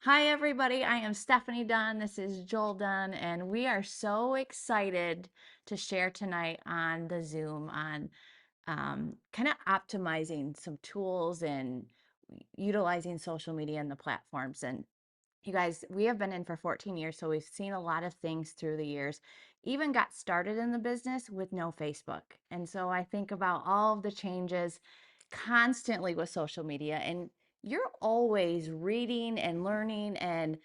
Hi, everybody. I am Stephanie Dunn. This is Joel Dunn, and we are so excited to share tonight on the Zoom on kind of optimizing some tools and utilizing social media and the platforms. And you guys, we have been in for 14 years, so we've seen a lot of things through the years. Even got started in the business with no Facebook. And so I think about all of the changes constantly with social media, and you're always reading and learning and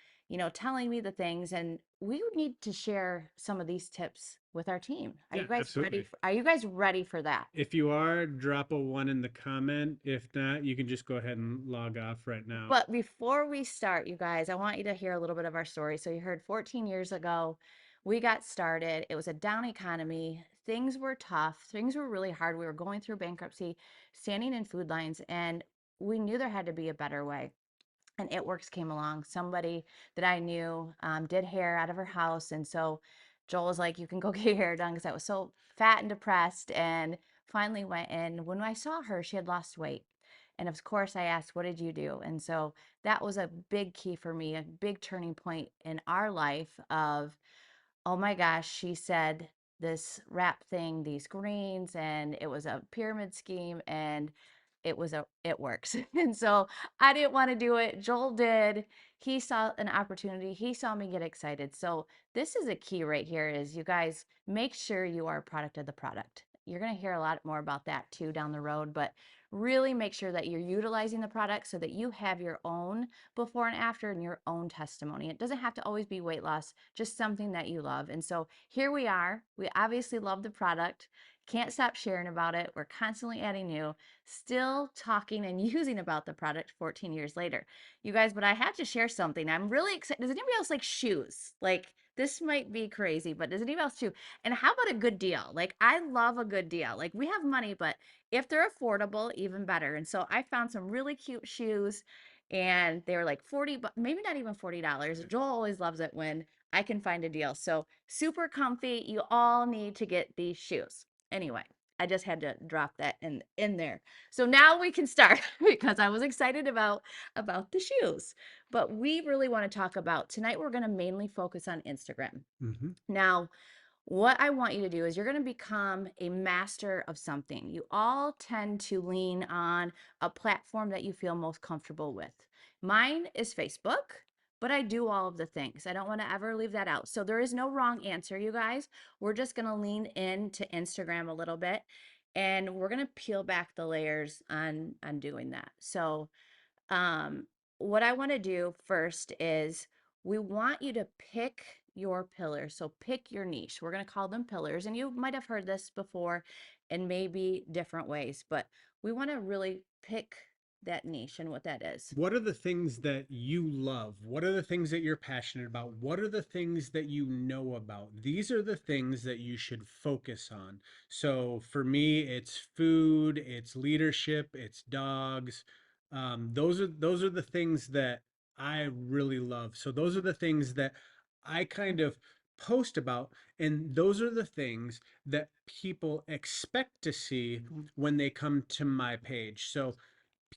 telling me the things, and we would need to share some of these tips with our team. Are you Yeah, guys ready absolutely. are you guys ready for that? If you are, drop a one in the comment. If not, you can just go ahead and log off right now. But before we start, you guys, I want you to hear a little bit of our story. So you heard 14 years ago, we got started. It was a down economy. Things were tough. Things were really hard. We were going through bankruptcy, standing in food lines, and we knew there had to be a better way. And It Works came along. Somebody that I knew did hair out of her house. And so Joel was like, you can go get your hair done because I was so fat and depressed. And finally went in. When I saw her, she had lost weight. And of course, I asked, what did you do? And so that was a big key for me, a big turning point in our life of, oh my gosh, she said this wrap thing, these greens, and it was a pyramid scheme, and it works. And so I didn't want to do it. Joel did. He saw an opportunity. He saw me get excited. So this is a key right here is you guys make sure you are a product of the product. You're going to hear a lot more about that too down the road, but really make sure that you're utilizing the product so that you have your own before and after and your own testimony. It doesn't have to always be weight loss, just something that you love. And so here we are. We obviously love the product. Can't stop sharing about it. We're constantly adding new, still talking and using about the product 14 years later. You guys, but I have to share something. I'm really excited. Does anybody else like shoes? Like, this might be crazy, but does anybody else too? And how about a good deal? Like, I love a good deal. Like, we have money, but if they're affordable, even better. And so I found some really cute shoes, and they were like 40, but maybe not even $40. Joel always loves it when I can find a deal. So super comfy. You all need to get these shoes. Anyway, I just had to drop that in there. So now we can start because I was excited about the shoes. But we really want to talk about tonight, we're going to mainly focus on Instagram. hmm Now, what I want you to do is you're going to become a master of something. You all tend to lean on a platform that you feel most comfortable with. Mine is Facebook, but I do all of the things. I don't want to ever leave that out. So there is no wrong answer, you guys. We're just going to lean into Instagram a little bit, and we're going to peel back the layers on doing that. So um, what I want to do first is we want you to pick your pillars. So pick your niche. We're going to call them pillars. And you might have heard this before in maybe different ways, but we want to really pick that niche and what that is. What are the things that you love? What are the things that you're passionate about? What are the things that you know about? These are the things that you should focus on. So for me, it's food, it's leadership, it's dogs. Those are the things that I really love. So those are the things that I kind of post about, and those are the things that people expect to see when they come to my page. So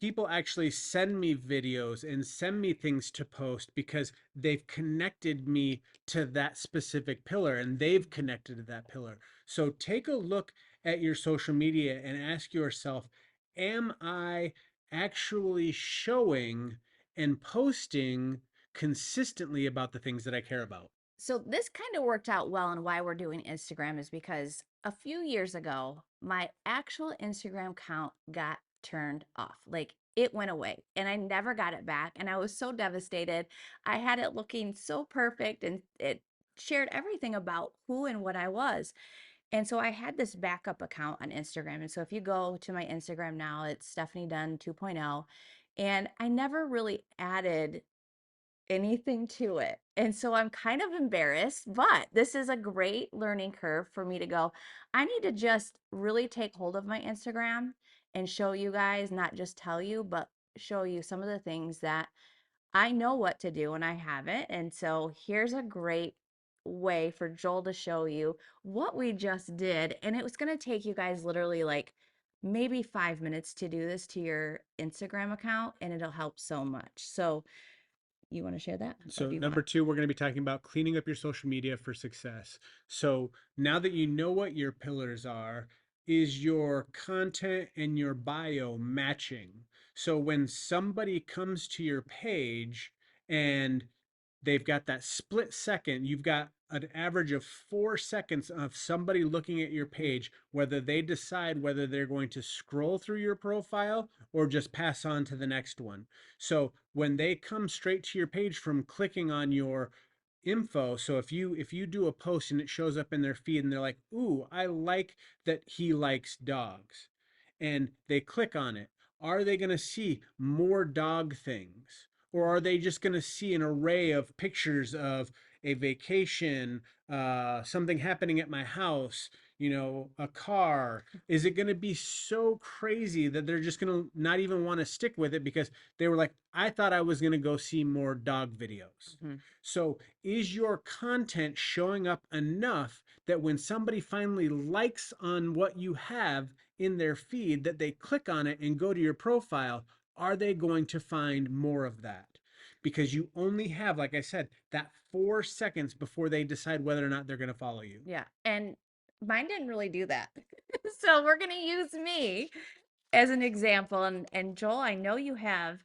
people actually send me videos and send me things to post because they've connected me to that specific pillar and they've connected to that pillar. So take a look at your social media and ask yourself, am I actually showing and posting consistently about the things that I care about? So this kind of worked out well, and why we're doing Instagram is because a few years ago, my actual Instagram account got turned off. Like, it went away and I never got it back. And I was so devastated. I had it looking so perfect and it shared everything about who and what I was. And so I had this backup account on Instagram. And so if you go to my Instagram now, it's Stephanie Dunn 2.0. And I never really added anything to it. And so I'm kind of embarrassed, but this is a great learning curve for me to go. I need to just really take hold of my Instagram and show you guys, not just tell you, but show you some of the things that I know what to do and I haven't. And so here's a great way for Joel to show you what we just did. And it was going to take you guys literally like maybe 5 minutes to do this to your Instagram account, and it'll help so much. So You want to share that, or So, do you want number to? two, we're going to be talking about cleaning up your social media for success. So, now that you know what your pillars are, is your content and your bio matching? So, when somebody comes to your page and they've got that split second, you've got an average of 4 seconds of somebody looking at your page, whether they decide whether they're going to scroll through your profile or just pass on to the next one. So when they come straight to your page from clicking on your info, so if you do a post and it shows up in their feed and they're like, ooh, I like that he likes dogs, and they click on it, are they going to see more dog things? Or are they just going to see an array of pictures of a vacation, something happening at my house, a car? Is it going to be so crazy that they're just going to not even want to stick with it because they were like, I thought I was going to go see more dog videos? Hmm. So, is your content showing up enough that when somebody finally likes on what you have in their feed, that they click on it and go to your profile, are they going to find more of that? Because you only have, like I said, that 4 seconds before they decide whether or not they're going to follow you. Yeah, and mine didn't really do that. So we're gonna use me as an example. And Joel, I know you have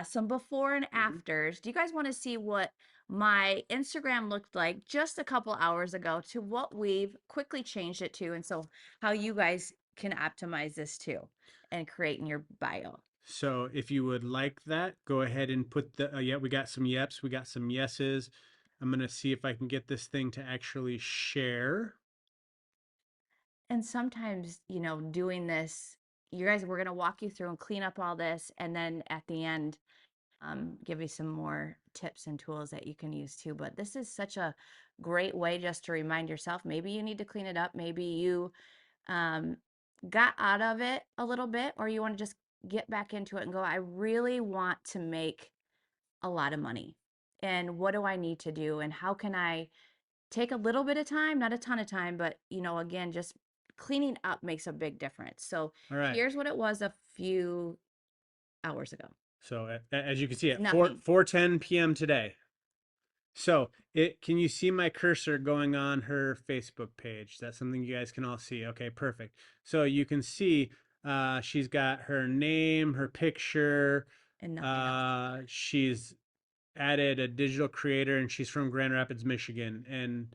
some before and Mhm. afters. Do you guys want to see what my Instagram looked like just a couple hours ago to what we've quickly changed it to, and so how you guys can optimize this too and create in your bio? So if you would like that, go ahead and put the, yeah, we got some yeps, we got some yeses. I'm going to see if I can get this thing to actually share. And sometimes, doing this, you guys, we're gonna walk you through and clean up all this, and then at the end, give you some more tips and tools that you can use too. But this is such a great way just to remind yourself, maybe you need to clean it up. Maybe you um, got out of it a little bit, or you want to just get back into it and go, I really want to make a lot of money. And what do I need to do? And how can I take a little bit of time, not a ton of time, but again, just cleaning up makes a big difference. So All right. here's what it was a few hours ago. So as you can see It's at nothing. 4:10 p.m. today. So it can you see my cursor going on her Facebook page? That's something you guys can all see. Okay, perfect. So you can see she's got her name, her picture. And nothing else. She's added a digital creator and she's from Grand Rapids, Michigan, and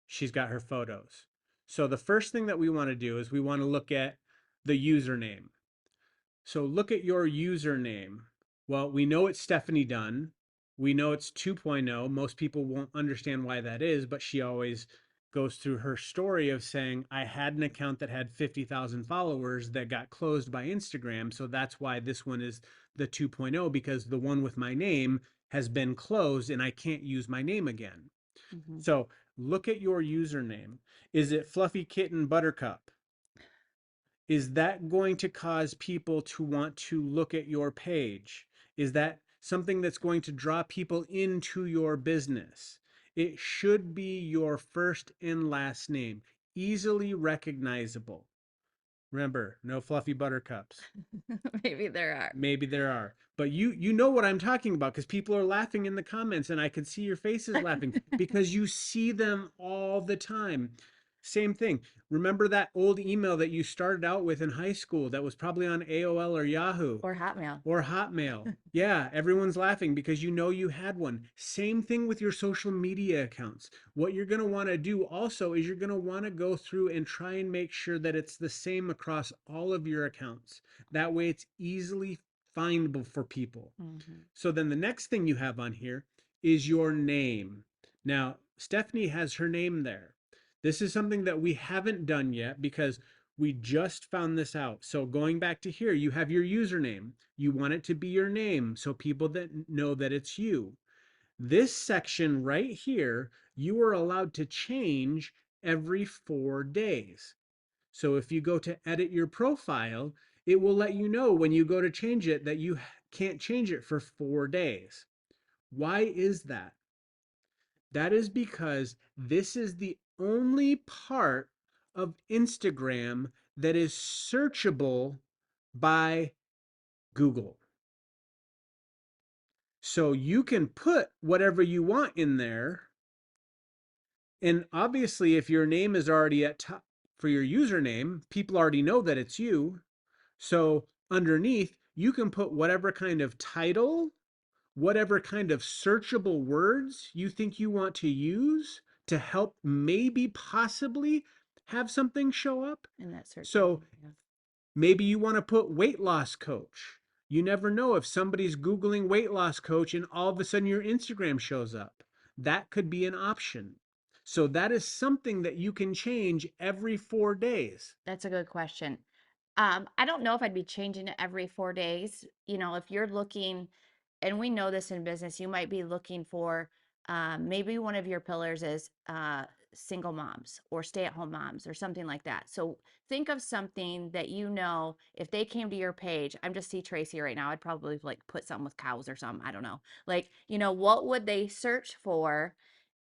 she's got her photos. So the first thing that we want to do is we want to look at the username. So look at your username. Well, we know it's Stephanie Dunn. We know it's 2.0. Most people won't understand why that is, but she always goes through her story of saying, I had an account that had 50,000 followers that got closed by Instagram. So that's why this one is the 2.0, because the one with my name has been closed and I can't use my name again. Hmm. So look at your username. Is it Fluffy Kitten Buttercup? Is that going to cause people to want to look at your page? Is that something that's going to draw people into your business? It should be your first and last name, easily recognizable. Remember, no fluffy buttercups. Maybe there are. Maybe there are, but you know what I'm talking about because people are laughing in the comments and I could see your faces laughing because you see them all the time. Same thing. Remember that old email that you started out with in high school that was probably on AOL or Yahoo? Or Hotmail. Or Hotmail. Yeah, everyone's laughing because you know you had one. Same thing with your social media accounts. What you're going to want to do also is you're going to want to go through and try and make sure that it's the same across all of your accounts. That way it's easily findable for people. Hmm. So then the next thing you have on here is your name. Now, Stephanie has her name there. This is something that we haven't done yet because we just found this out. So going back to here, you have your username. You want it to be your name so people that know that it's you. This section right here, you are allowed to change every 4 days. So if you go to edit your profile, it will let you know when you go to change it that you can't change it for 4 days. Why is that? That is because this is the only part of Instagram that is searchable by Google. So you can put whatever you want in there. And obviously, if your name is already at top for your username, people already know that it's you. So underneath, you can put whatever kind of title, whatever kind of searchable words you think you want to use to help maybe possibly have something show up. in that search So engine. Yeah. maybe you want to put weight loss coach. You never know if somebody's Googling weight loss coach and all of a sudden your Instagram shows up. That could be an option. So that is something that you can change every 4 days. That's a good question. I don't know if I'd be changing it every 4 days. You know, if you're looking, and we know this in business, you might be looking for maybe one of your pillars is single moms or stay-at-home moms or something like that. So think of something that you know if they came to your page. I'm just see Tracy right now. I'd probably like put something with cows or something. I don't know. Like, you know, what would they search for?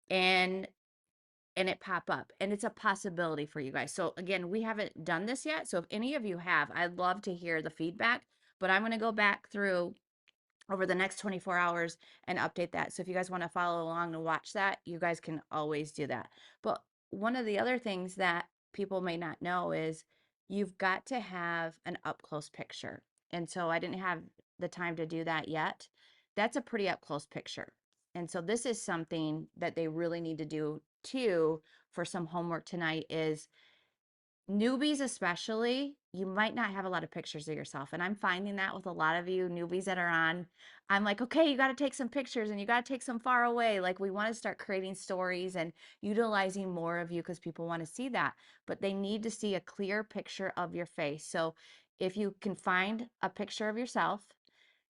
And it pop up, and it's a possibility for you guys. So again, we haven't done this yet, so if any of you have, I'd love to hear the feedback, but I'm going to go back through over the next 24 hours and update that. So if you guys want to follow along and watch that, you guys can always do that. But one of the other things that people may not know is you've got to have an up close picture. And so I didn't have the time to do that yet. That's a pretty up close picture. And so this is something that they really need to do too for some homework tonight is newbies especially, you might not have a lot of pictures of yourself. And I'm finding that with a lot of you newbies that are on. I'm like, okay, you got to take some pictures and you got to take some far away. Like we want to start creating stories and utilizing more of you because people want to see that. But they need to see a clear picture of your face. So if you can find a picture of yourself,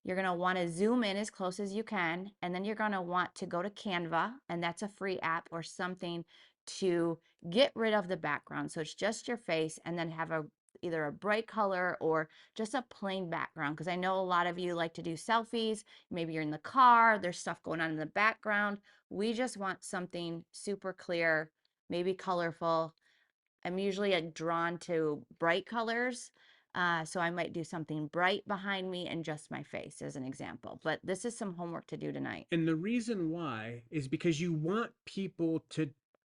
you're going to want to zoom in as close as you can. And then you're going to want to go to Canva, and that's a free app or something to get rid of the background. So it's just your face, and then have a either a bright color or just a plain background. Because I know a lot of you like to do selfies. Maybe you're in the car, there's stuff going on in the background. We just want something super clear, maybe colorful. I'm usually drawn to bright colors. So I might do something bright behind me and just my face as an example. But this is some homework to do tonight. And the reason why is because you want people to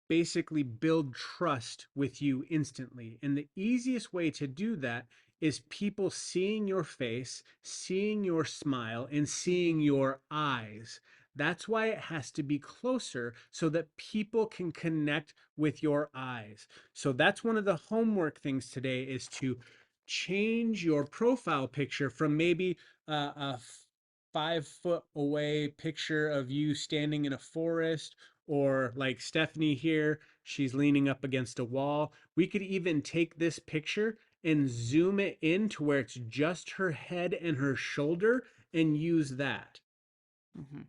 basically build trust with you instantly. And the easiest way to do that is people seeing your face, seeing your smile, and seeing Mhm. your eyes. That's why it has to be closer so that people can connect with your eyes. So that's one of the homework things today is to change your profile picture from maybe a 5 foot away picture of you standing in a forest, or like Stephanie here, she's leaning up against a wall. We could even take this picture and zoom it in to where it's just her head and her shoulder and use that. Mhm.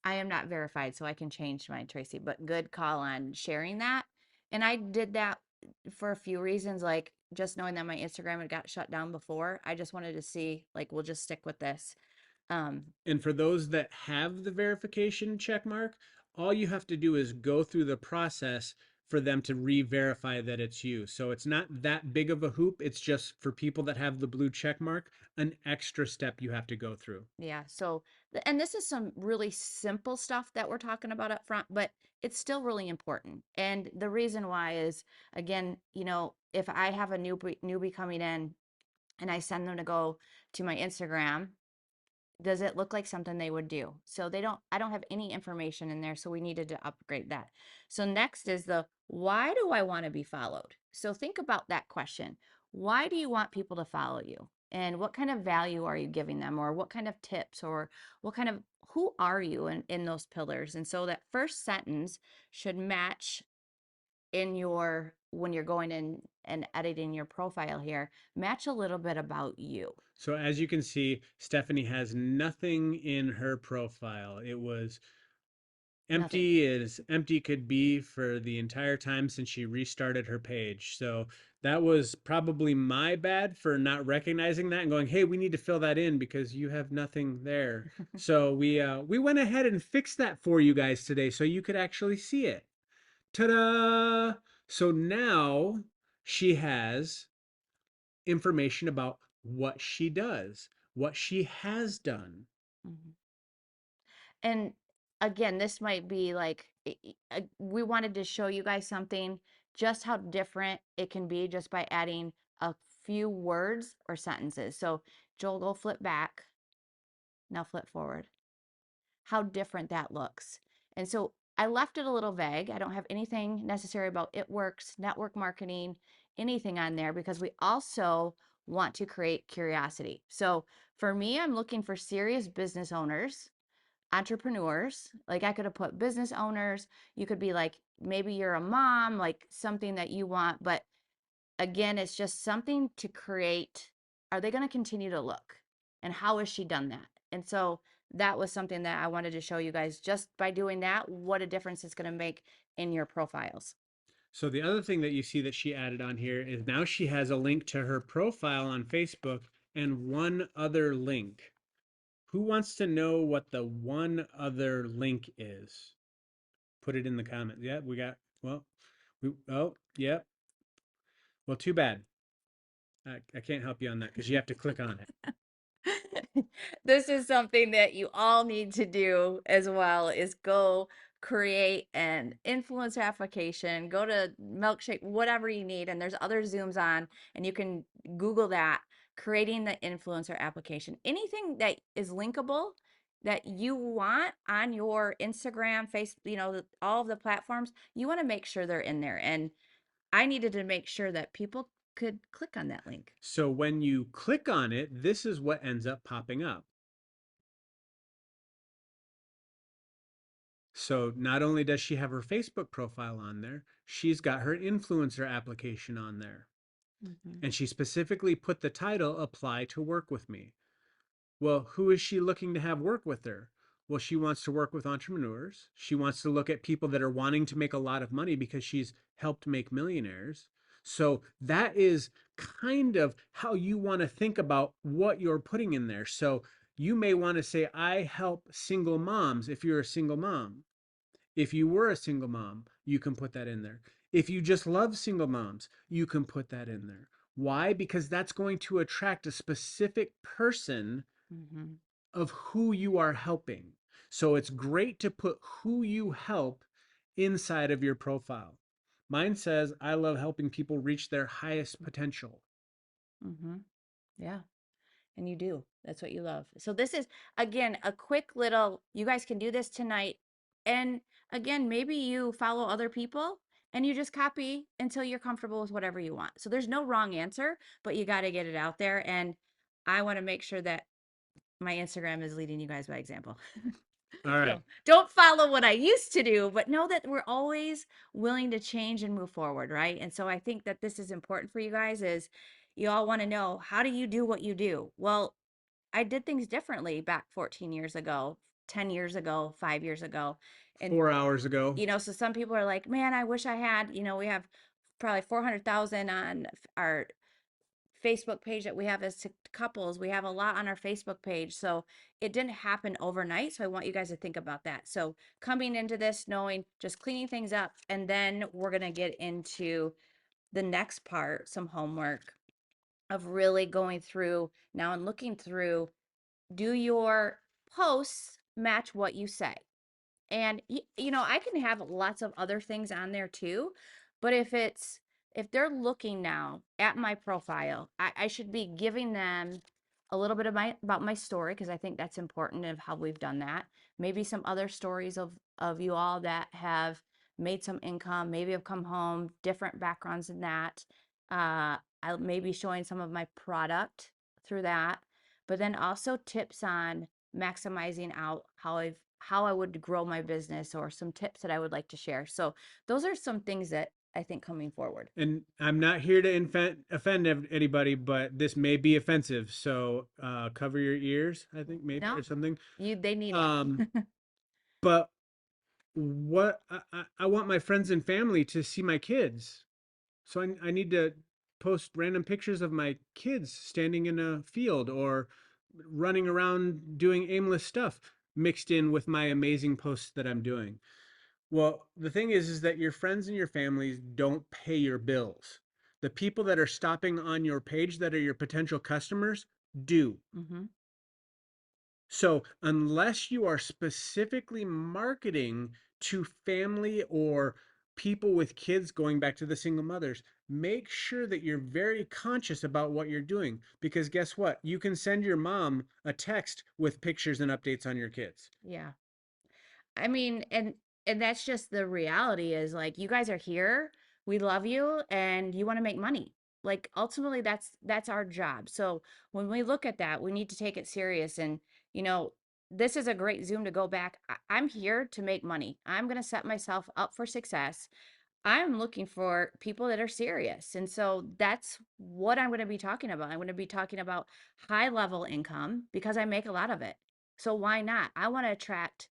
I am not verified, so I can change mine, Tracy, but good call on sharing that. And I did that for a few reasons, like just knowing that my Instagram had got shut down before. I just wanted to see, like, we'll just stick with this. Um, And for those that have the verification check mark, all you have to do is go through the process for them to re-verify that it's you. So it's not that big of a hoop. It's just for people that have the blue check mark, an extra step you have to go through. Yeah. So, and this is some really simple stuff that we're talking about up front, but it's still really important. And the reason why is, again, you know, if I have a newbie coming in and I send them to go to my Instagram, does it look like something they would do? So I don't have any information in there. So we needed to upgrade that. So next is the why do I want to be followed? So think about that question. Why do you want people to follow you? And what kind of value are you giving them? Or what kind of tips or what kind of who are you in those pillars? And so that first sentence should match in your when you're going in and editing your profile here, match a little bit about you. So as you can see, Stephanie has nothing in her profile. It was Nothing. empty as empty could be for the entire time since she restarted her page. So that was probably my bad for not recognizing that and going, "Hey, we need to fill that in because you have nothing there." So we went ahead and fixed that for you guys today so you could actually see it. Ta-da! So now she has information about what she does, what she has done. Mhm. And again, this might be like we wanted to show you guys something just how different it can be just by adding a few words or sentences. So, Joel, go flip back. Now flip forward. How different that looks. And so I left it a little vague. I don't have anything necessary about it works, network marketing, anything on there because we also want to create curiosity. So for me, I'm looking for serious business owners, entrepreneurs. Like I could have put business owners. You could be like, maybe you're a mom, like something that you want, but again, it's just something to create. Are they going to continue to look? And how has she done that? And so that was something that I wanted to show you guys just by doing that, what a difference it's going to make in your profiles. So the other thing that you see that she added on here is now she has a link to her profile on Facebook and one other link. Who wants to know what the one other link is? Put it in the comments. Yeah, we got, well, oh, yep. Well, too bad. I can't help you on that because you have to click on it. This is something that you all need to do as well is go create an influencer application, go to Milkshake, whatever you need. And there's other Zooms on, and you can Google that, creating the influencer application. Anything that is linkable that you want on your Instagram, face, all of the platforms, you want to make sure they're in there. And I needed to make sure that people could click on that link. So when you click on it, this is what ends up popping up. So not only does she have her Facebook profile on there, she's got her influencer application on there. Mhm. And she specifically put the title apply to work with me. Well, who is she looking to have work with her? Well, she wants to work with entrepreneurs. She wants to look at people that are wanting to make a lot of money because she's helped make millionaires. So that is kind of how you want to think about what you're putting in there. So you may want to say, I help single moms if you're a single mom. If you were a single mom, you can put that in there. If you just love single moms, you can put that in there. Why? Because that's going to attract a specific person Mhm. of who you are helping. So it's great to put who you help inside of your profile. Mine says, I love helping people reach their highest potential. Mhm. Yeah. And you do. That's what you love. So this is again a quick little you guys can do this tonight. And again, maybe you follow other people and you just copy until you're comfortable with whatever you want. So there's no wrong answer, but you got to get it out there and I want to make sure that my Instagram is leading you guys by example. All right. So don't follow what I used to do, but know that we're always willing to change and move forward, right? And so I think that this is important for you guys is you all want to know how do you do what you do? Well, I did things differently back 14 years ago, 10 years ago, 5 years ago. And, 4 hours ago. so some people are like, man, I wish I had, we have probably 400,000 on our Facebook page that we have as couples. We have a lot on our Facebook page. So it didn't happen overnight. So I want you guys to think about that. So coming into this, knowing just cleaning things up, and then we're going to get into the next part, some homework of really going through now and looking through, do your posts match what you say? And I can have lots of other things on there too, but if they're looking now at my profile, I should be giving them a little bit of my about my story because I think that's important of how we've done that. Maybe some other stories of you all that have made some income, maybe have come home, different backgrounds than that. I'll maybe showing some of my product through that, but then also tips on maximizing out how I would grow my business or some tips that I would like to share. So those are some things that I think coming forward. And I'm not here to offend anybody, but this may be offensive. So cover your ears, I think, maybe, No, or something. they need it. Um, but what I want my friends and family to see my kids. So I need to post random pictures of my kids standing in a field or running around doing aimless stuff mixed in with my amazing posts that I'm doing. Well, the thing is that your friends and your families don't pay your bills. The people that are stopping on your page that are your potential customers do. Hmm. So, unless you are specifically marketing to family or people with kids, going back to the single mothers, make sure that you're very conscious about what you're doing. Because guess what? You can send your mom a text with pictures and updates on your kids. Yeah. I mean, and that's just the reality is like you guys are here, we love you, and you want to make money. Like ultimately that's our job. So when we look at that, we need to take it serious and you know, this is a great Zoom to go back. I'm here to make money. I'm going to set myself up for success. I'm looking for people that are serious. And so that's what I'm going to be talking about. I'm going to be talking about high level income because I make a lot of it. So why not? I want to attract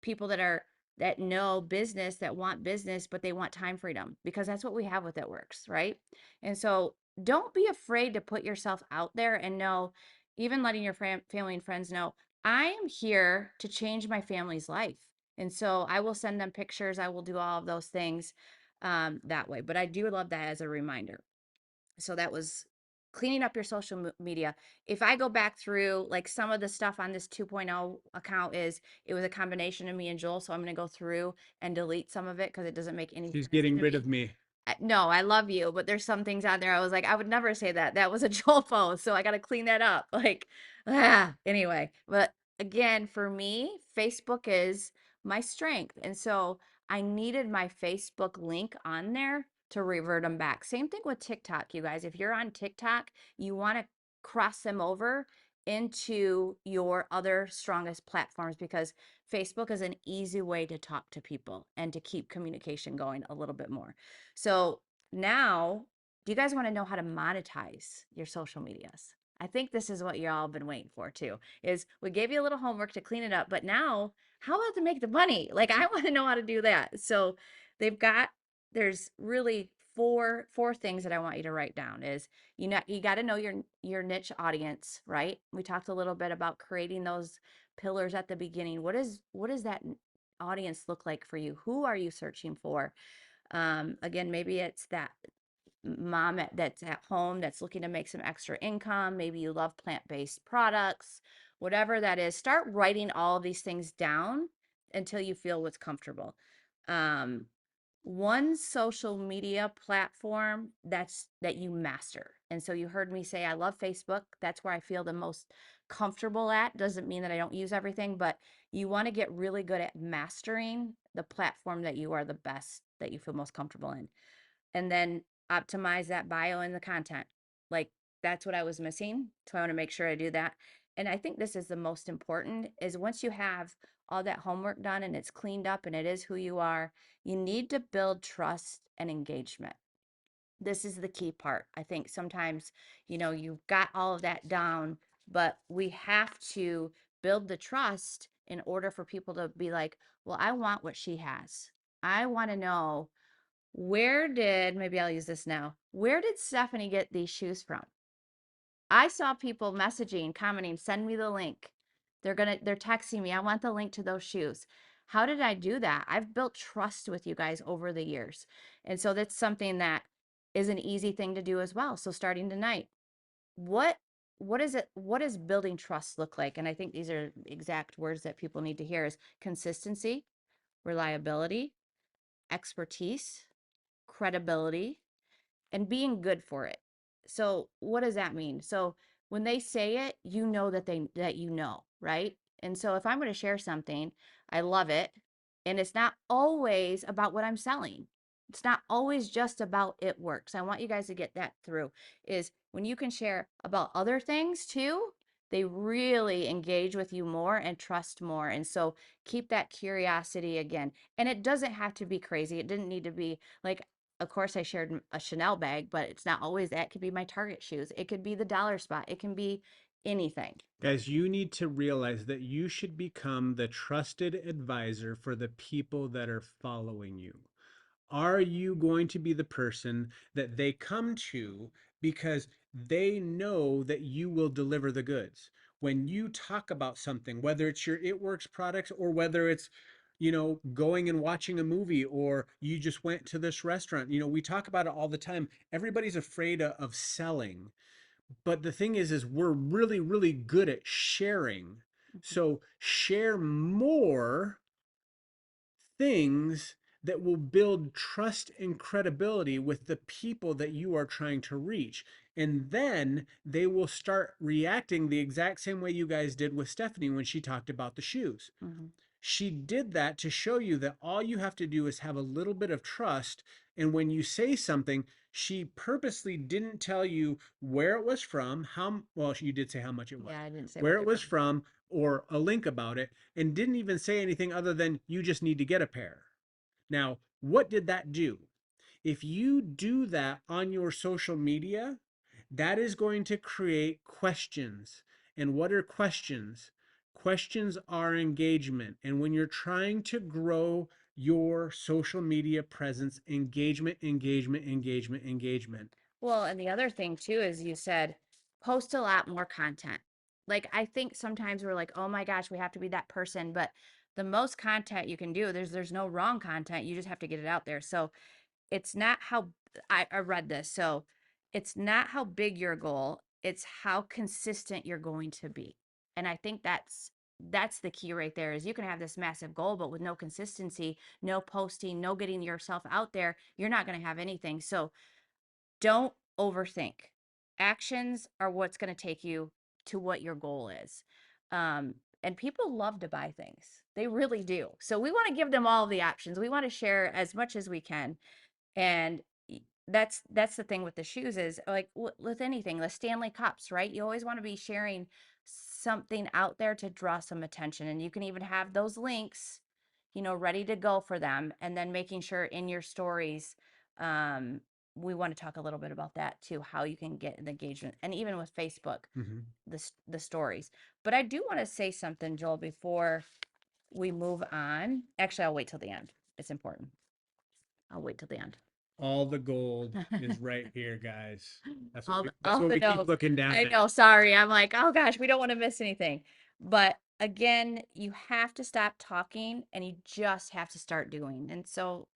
people that know business, that want business, but they want time freedom because that's what we have with It Works, right? And so don't be afraid to put yourself out there and know, even letting your family and friends know, I am here to change my family's life. And so I will send them pictures. I will do all of those things that way. But I do love that as a reminder. So that was cleaning up your social media. If I go back through like some of the stuff on this 2.0 account is it was a combination of me and Joel, so I'm going to go through and delete some of it because it doesn't make any She's sense getting to rid me. of me. No, I love you, but there's some things on there I was like, I would never say that. That was a Joel post, so I got to clean that up. Like, anyway. But again, for me, Facebook is my strength, and so I needed my Facebook link on there to revert them back. Same thing with TikTok, you guys. If you're on TikTok, you want to cross them over into your other strongest platforms because Facebook is an easy way to talk to people and to keep communication going a little bit more. So now, do you guys want to know how to monetize your social medias? I think this is what you all been waiting for too. Is we gave you a little homework to clean it up, but now how about to make the money? Like I want to know how to do that. So they've got there's really four things that I want you to write down is you got to know your niche audience, right? We talked a little bit about creating those pillars at the beginning. What does that audience look like for you? Who are you searching for? Again, maybe it's that that's at home that's looking to make some extra income. Maybe you love plant-based products, whatever that is. Start writing all of these things down until you feel what's comfortable. Um, one social media platform that you master. And so you heard me say I love Facebook. That's where I feel the most comfortable at. Doesn't mean that I don't use everything, but you want to get really good at mastering the platform that you are the best, that you feel most comfortable in. And then optimize that bio and the content. Like that's what I was missing. So I want to make sure I do that. And I think this is the most important is once you have all that homework done and it's cleaned up and it is who you are, you need to build trust and engagement. This is the key part. I think sometimes, you've got all of that down, but we have to build the trust in order for people to be like, well, I want what she has. I want to know maybe I'll use this now. Where did Stephanie get these shoes from? I saw people messaging, commenting, send me the link. They're texting me. I want the link to those shoes. How did I do that? I've built trust with you guys over the years. And so that's something that is an easy thing to do as well. So starting tonight, what what does building trust look like? And I think these are exact words that people need to hear is consistency, reliability, expertise, credibility, and being good for it. So what does that mean? So when they say it, you know that you know, right? And so if I'm going to share something, I love it, and it's not always about what I'm selling. It's not always just about It Works. I want you guys to get that through is when you can share about other things too, they really engage with you more and trust more. And so keep that curiosity again. And it doesn't have to be crazy. It didn't need to be like of course I shared a Chanel bag, but it's not always that. It could be my Target shoes. It could be the dollar spot. It can be anything. Guys, you need to realize that you should become the trusted advisor for the people that are following you. Are you going to be the person that they come to because they know that you will deliver the goods? When you talk about something, whether it's your It Works products or whether it's, going and watching a movie or you just went to this restaurant, we talk about it all the time. Everybody's afraid of selling. But the thing is we're really, really good at sharing. Mhm. So share more things that will build trust and credibility with the people that you are trying to reach. And then they will start reacting the exact same way you guys did with Stephanie when she talked about the shoes. Mhm. She did that to show you that all you have to do is have a little bit of trust. And when you say something, she purposely didn't tell you where it was from, how, well, you did say how much it was, Yeah, I didn't say where what it they're was from. from, or a link about it, and didn't even say anything other than you just need to get a pair. Now, what did that do? If you do that on your social media, that is going to create questions. And what are questions? Questions are engagement. And when you're trying to grow your social media presence, engagement, engagement, engagement, engagement. Well, and the other thing too is you said post a lot more content. Like I think sometimes we're like, "Oh my gosh, we have to be that person," but the most content you can do, there's no wrong content. You just have to get it out there. So, it's not how I read this. So, it's not how big your goal, it's how consistent you're going to be. And I think that's the key right there is you can have this massive goal but with no consistency, no posting, no getting yourself out there, you're not going to have anything. So, don't overthink. Actions are what's going to take you to what your goal is. And people love to buy things. They really do. So we want to give them all the options. We want to share as much as we can. And that's the thing with the shoes is like with anything, the Stanley Cups, right? You always want to be sharing something out there to draw some attention. And you can even have those links, ready to go for them. And then making sure in your stories, um, we want to talk a little bit about that too, how you can get an engagement. And even with Facebook, Mhm. the stories. But I do want to say something, Joel, before we move on. Actually, I'll wait till the end. It's important. I'll wait till the end. All the gold is right here, guys. That's All what the we keep notes. looking down I at. know, sorry. I'm like, oh gosh, we don't want to miss anything. But again, you have to stop talking and you just have to start doing. And so,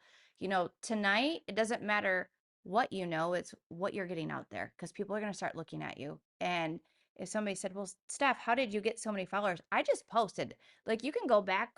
tonight, it doesn't matter what you know, it's what you're getting out there because people are going to start looking at you. And if somebody said, well, Steph, how did you get so many followers? I just posted. Like, you can go back,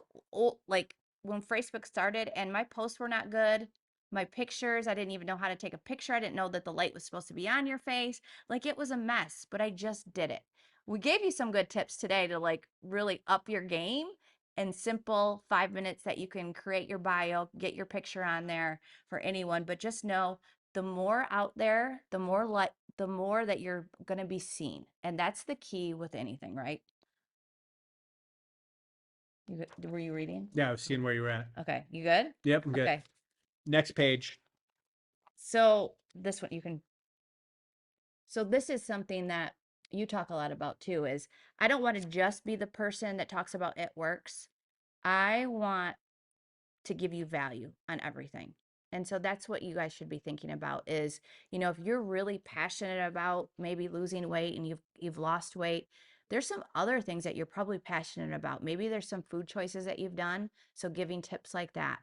like when Facebook started and my posts were not good, my pictures. I didn't even know how to take a picture. I didn't know that the light was supposed to be on your face. Like it was a mess, but I just did it. We gave you some good tips today to like really up your game and simple 5 minutes that you can create your bio, get your picture on there for anyone. But just know the more out there, the more that you're going to be seen. And that's the key with anything, right? Were you reading? Yeah, I was seeing where you were at. Okay. You good? Yep, I'm good. Okay. Next page. So this one you can So this is something that you talk a lot about too is I don't want to just be the person that talks about it works. I want to give you value on everything. And so that's what you guys should be thinking about is, if you're really passionate about maybe losing weight and you've lost weight, there's some other things that you're probably passionate about. Maybe there's some food choices that you've done, so giving tips like that.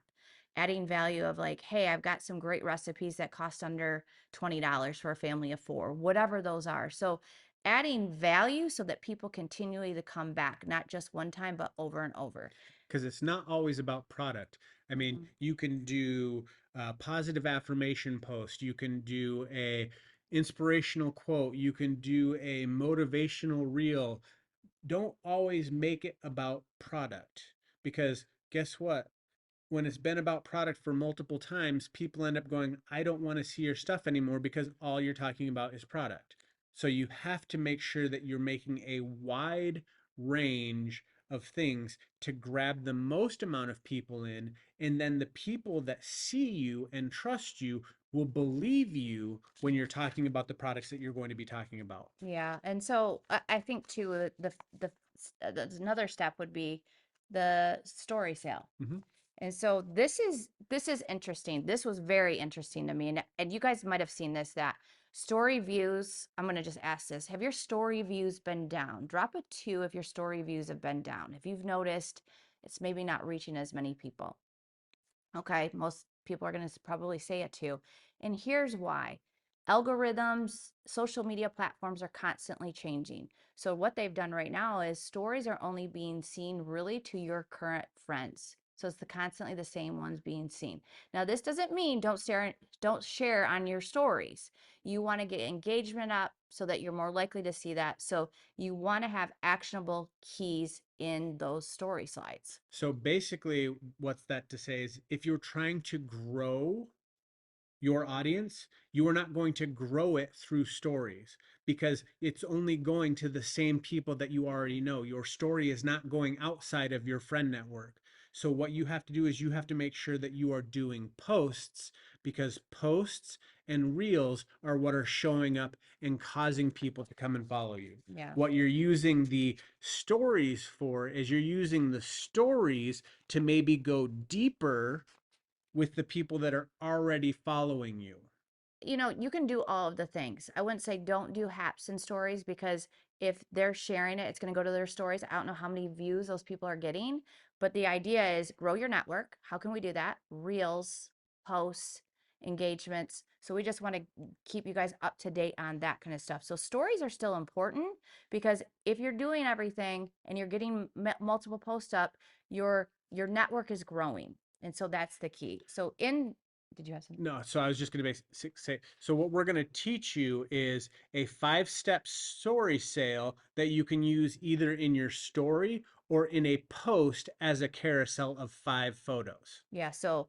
Adding value of like, hey, I've got some great recipes that cost under $20 for a family of four, whatever those are. So adding value so that people continually to come back, not just one time, but over and over. Because it's not always about product. I mean, Mhm. you can do a positive affirmation post, you can do a inspirational quote, you can do a motivational reel. Don't always make it about product because guess what? When it's been about product for multiple times, people end up going, I don't want to see your stuff anymore because all you're talking about is product. So you have to make sure that you're making a wide range of things to grab the most amount of people in. And then the people that see you and trust you will believe you when you're talking about the products that you're going to be talking about. Yeah, and so I think too the another step would be the story sale. Mm-hmm. And so this is interesting. This was very interesting to me, and you guys might have seen this that story views. I'm gonna just ask this: have your story views been down? Drop a two if your story views have been down. If you've noticed, it's maybe not reaching as many people. Okay, most people are gonna probably say a two, and here's why. algorithms, social media platforms are constantly changing. So what they've done right now is stories are only being seen really to your current friends. So it's constantly the same ones being seen. Now this doesn't mean don't share on your stories. You want to get engagement up so that you're more likely to see that. So you want to have actionable keys in those story slides. So basically, what's that to say is if you're trying to grow your audience, you are not going to grow it through stories because it's only going to the same people that you already know. Your story is not going outside of your friend network. So, what you have to do is you have to make sure that you are doing posts because posts and reels are what are showing up and causing people to come and follow you. Yeah. What you're using the stories for is you're using the stories to maybe go deeper with the people that are already following you. You can do all of the things. I wouldn't say don't do haps and stories because if they're sharing it, it's going to go to their stories. I don't know how many views those people are getting, but the idea is grow your network. How can we do that? Reels, posts, engagements. So we just want to keep you guys up to date on that kind of stuff. So stories are still important because if you're doing everything and you're getting multiple posts up, your network is growing. And so that's the key. So in did you have something? No, so I was just going to say, so what we're going to teach you is a 5-step story sale that you can use either in your story or in a post as a carousel of 5 photos. Yeah, so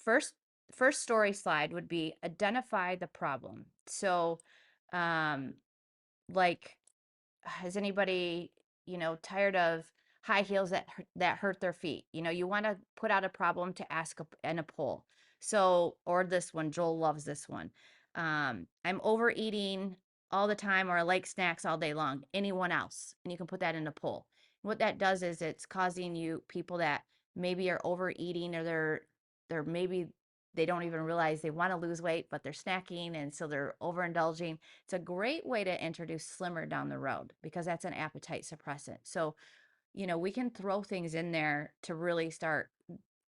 first first story slide would be identify the problem. So um like is anybody, tired of high heels that hurt their feet? You want to put out a problem to ask in a poll. So, or this one, Joel loves this one. I'm overeating all the time, or I like snacks all day long. Anyone else? And you can put that in a poll. What that does is it's causing you people that maybe are overeating or they're maybe they don't even realize they want to lose weight, but they're snacking and so they're overindulging. It's a great way to introduce Slimmer down the road because that's an appetite suppressant. So, we can throw things in there to really start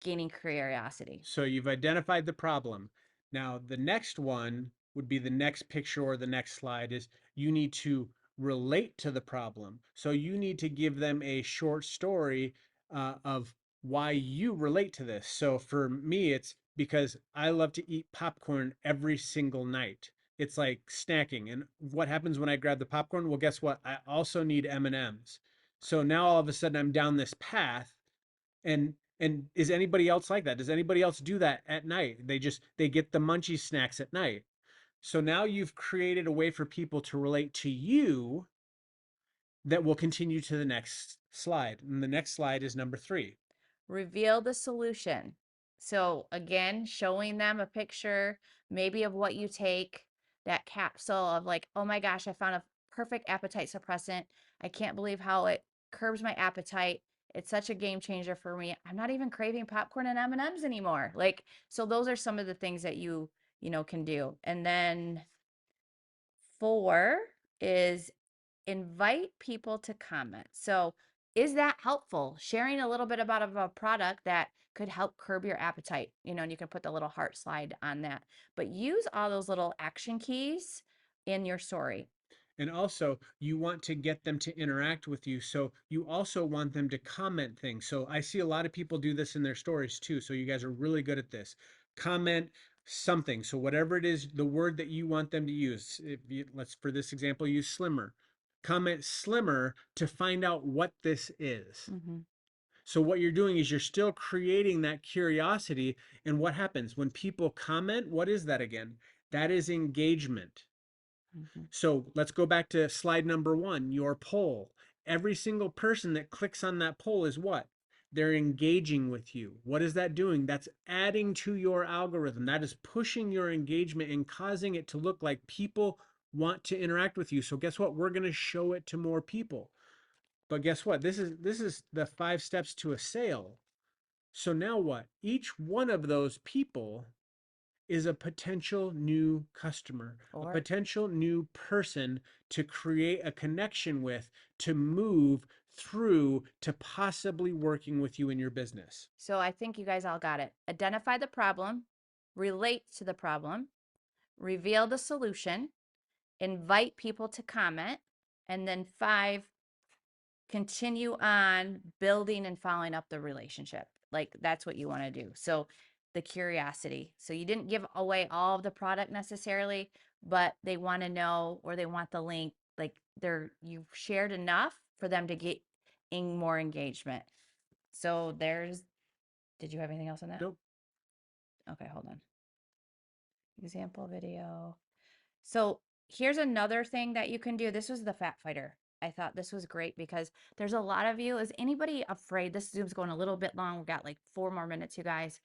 gaining curiosity. So you've identified the problem. Now, the next one would be the next picture or the next slide is you need to relate to the problem. So you need to give them a short story of why you relate to this. So for me, it's because I love to eat popcorn every single night. It's like snacking. And what happens when I grab the popcorn? Well, guess what? I also need M&Ms. So now all of a sudden I'm down this path and is anybody else like that? Does anybody else do that at night? They get the munchie snacks at night. So now you've created a way for people to relate to you that will continue to the next slide. And the next slide is number 3. Reveal the solution. So again, showing them a picture, maybe of what you take, that capsule of like, oh my gosh, I found a perfect appetite suppressant. I can't believe how it curbs my appetite. It's such a game changer for me. I'm not even craving popcorn and M&Ms anymore. Like, so those are some of the things that you can do. And then 4 is invite people to comment. So, is that helpful? Sharing a little bit about a product that could help curb your appetite, and you can put the little heart slide on that. But use all those little action keys in your story. And also, you want to get them to interact with you. So you also want them to comment things. So I see a lot of people do this in their stories too. So you guys are really good at this. Comment something. So whatever it is, the word that you want them to use. Let's, for this example, use slimmer. Comment slimmer to find out what this is. Hmm. So what you're doing is you're still creating that curiosity. And what happens when people comment? What is that again? That is engagement. Hmm. So let's go back to slide number 1, your poll. Every single person that clicks on that poll is what? They're engaging with you. What is that doing? That's adding to your algorithm. That is pushing your engagement and causing it to look like people want to interact with you. So guess what? We're going to show it to more people. But guess what? This is the 5 steps to a sale. So now what? Each one of those people is a potential new customer, a Or potential new person to create a connection with, to move through to possibly working with you in your business. so I think you guys all got it. Identify the problem, relate to the problem, reveal the solution, invite people to comment, and then 5, continue on building and following up the relationship. Like that's what you want to do. So the curiosity. So you didn't give away all of the product necessarily, but they want to know or they want the link. Like you've shared enough for them to get in more engagement. So did you have anything else on that? Nope. Okay, hold on. Example video. So here's another thing that you can do. This was the fat fighter. I thought this was great because there's a lot of you. Is anybody afraid? This Zoom's going a little bit long. We've got like 4 more minutes, you guys.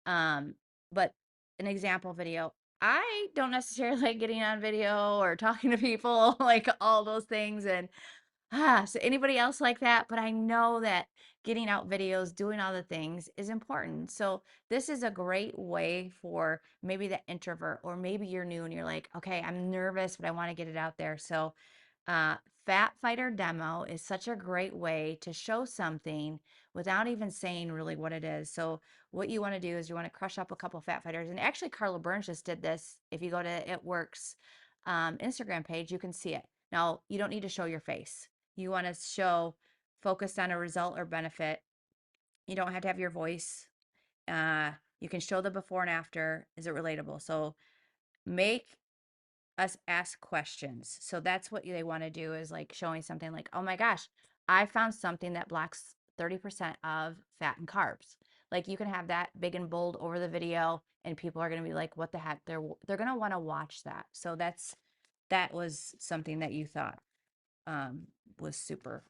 Um, but an example video. I don't necessarily like getting on video or talking to people, like all those things. And so anybody else like that? But I know that getting out videos, doing all the things is important. So this is a great way for maybe the introvert, or maybe you're new and you're like, okay, I'm nervous, but I want to get it out there. So uh, Fat Fighter Demo is such a great way to show something without even saying really what it is. So what you want to do is you want to crush up a couple Fat Fighters. And actually Carla Burns just did this. If you go to It Works Instagram page, you can see it. Now, you don't need to show your face. You want to show focused on a result or benefit. You don't have to have your voice. Uh, you can show the before and after. Is it relatable? So make us ask questions. So that's what they want to do, is like showing something like, oh my gosh, I found something that blocks 30% of fat and carbs. Like you can have that big and bold over the video and people are going to be like, what the heck? They're going to want to watch that. So that was something that you thought um, was super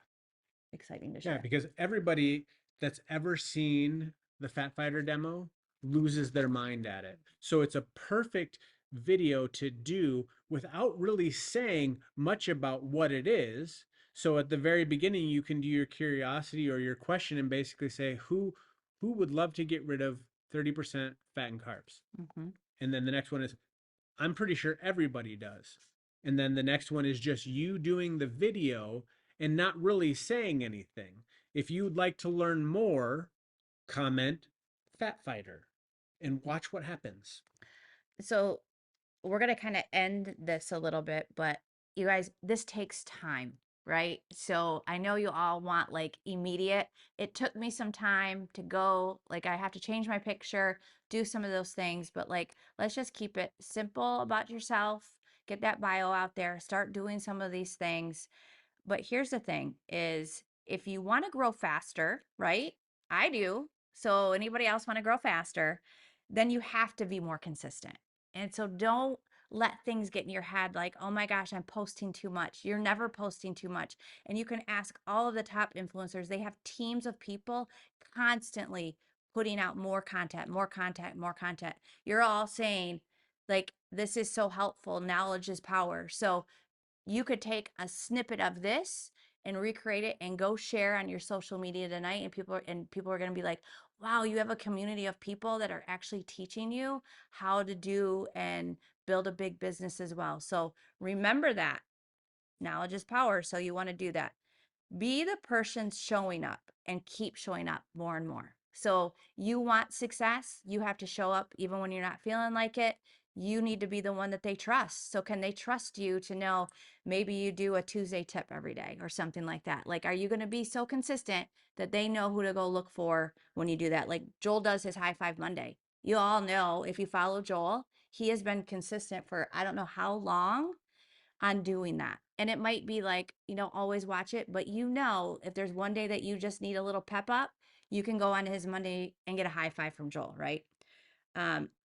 exciting to Yeah, share. because everybody that's ever seen the Fat Fighter demo loses their mind at it. So it's a perfect video to do without really saying much about what it is. So at the very beginning, you can do your curiosity or your question and basically say, who would love to get rid of 30% fat and carbs? Hmm. And then the next one is, I'm pretty sure everybody does. And then the next one is just you doing the video and not really saying anything. If you'd like to learn more, comment Fat Fighter and watch what happens. So we're going to kind of end this a little bit, but you guys, this takes time, right? So I know you all want like immediate. It took me some time to go, like, I have to change my picture, do some of those things, but like, let's just keep it simple about yourself. Get that bio out there, start doing some of these things. But here's the thing is if you want to grow faster, right? I do. So anybody else want to grow faster, then you have to be more consistent. And so don't let things get in your head like, oh my gosh, I'm posting too much. You're never posting too much. And you can ask all of the top influencers. They have teams of people constantly putting out more content, more content, more content. You're all saying, like, this is so helpful. Knowledge is power. So you could take a snippet of this and recreate it and go share on your social media tonight, and people are going to be like, wow, you have a community of people that are actually teaching you how to do and build a big business as well. So remember that knowledge is power. So you want to do that. Be the person showing up and keep showing up more and more. So you want success, you have to show up even when you're not feeling like it. You need to be the one that they trust. So can they trust you to know maybe you do a Tuesday tip every day or something like that? Like, are you going to be so consistent that they know who to go look for when you do that? Like Joel does his high five Monday. You all know, if you follow Joel, he has been consistent for I don't know how long on doing that. And it might be like, always watch it, but if there's one day that you just need a little pep up, you can go on his Monday and get a high five from Joel, right?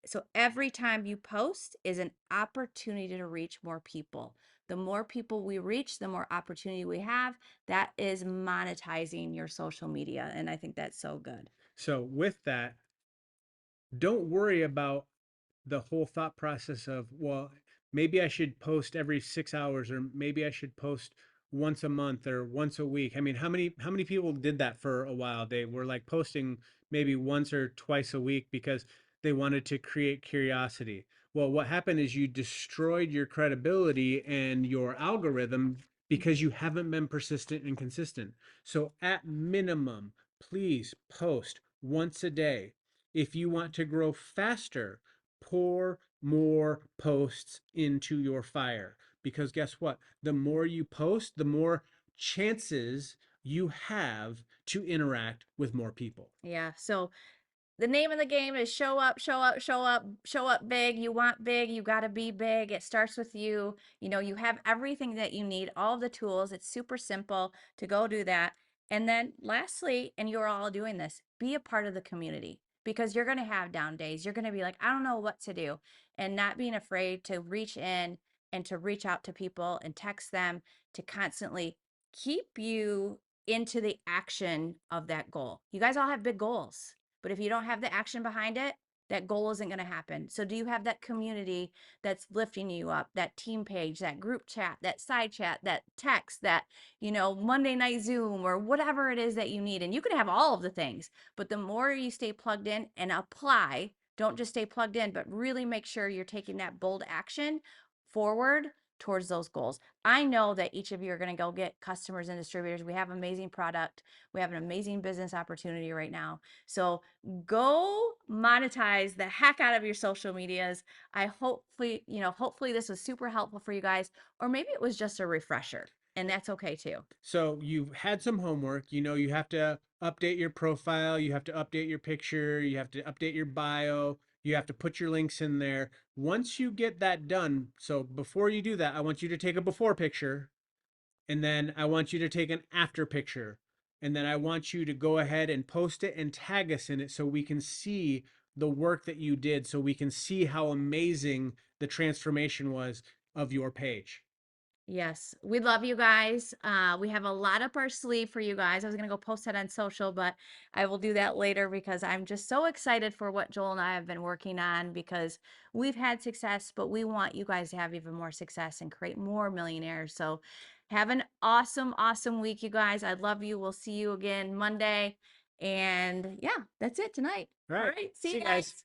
So every time you post is an opportunity to reach more people. The more people we reach, the more opportunity we have. That is monetizing your social media. And I think that's so good. So with that, don't worry about the whole thought process of, well, maybe I should post every 6 hours, or maybe I should post once a month or once a week. I mean, how many people did that for a while? They were like posting maybe once or twice a week because they wanted to create curiosity. Well, what happened is you destroyed your credibility and your algorithm because you haven't been persistent and consistent. So at minimum, please post once a day. If you want to grow faster, pour more posts into your fire. Because guess what? The more you post, the more chances you have to interact with more people. Yeah. So the name of the game is show up, show up, show up, show up big. You want big, you got to be big. It starts with you. You know, you have everything that you need, all of the tools. It's super simple to go do that. And then lastly, and you're all doing this, be a part of the community because you're going to have down days. You're going to be like, I don't know what to do. And not being afraid to reach in and to reach out to people and text them to constantly keep you into the action of that goal. You guys all have big goals, but if you don't have the action behind it, that goal isn't going to happen. So, do you have that community that's lifting you up, that team page, that group chat, that side chat, that text, that, Monday night Zoom or whatever it is that you need? And you can have all of the things, but the more you stay plugged in and apply, don't just stay plugged in, but really make sure you're taking that bold action forward towards those goals. I know that each of you are going to go get customers and distributors. We have amazing product. We have an amazing business opportunity right now. So go monetize the heck out of your social medias. I hopefully this was super helpful for you guys, or maybe it was just a refresher, and that's okay too. So you've had some homework. You know, you have to update your profile, you have to update your picture, you have to update your bio, you have to put your links in there. Once you get that done, so before you do that, I want you to take a before picture, and then I want you to take an after picture. And then I want you to go ahead and post it and tag us in it so we can see the work that you did, so we can see how amazing the transformation was of your page. Yes, we love you guys. We have a lot up our sleeve for you guys. I was gonna go post that on social, but I will do that later because I'm just so excited for what Joel and I have been working on because we've had success, but we want you guys to have even more success and create more millionaires. So have an awesome, awesome week, you guys. I love you. We'll see you again Monday. And yeah, that's it tonight. All All right. right, see See you you guys. guys.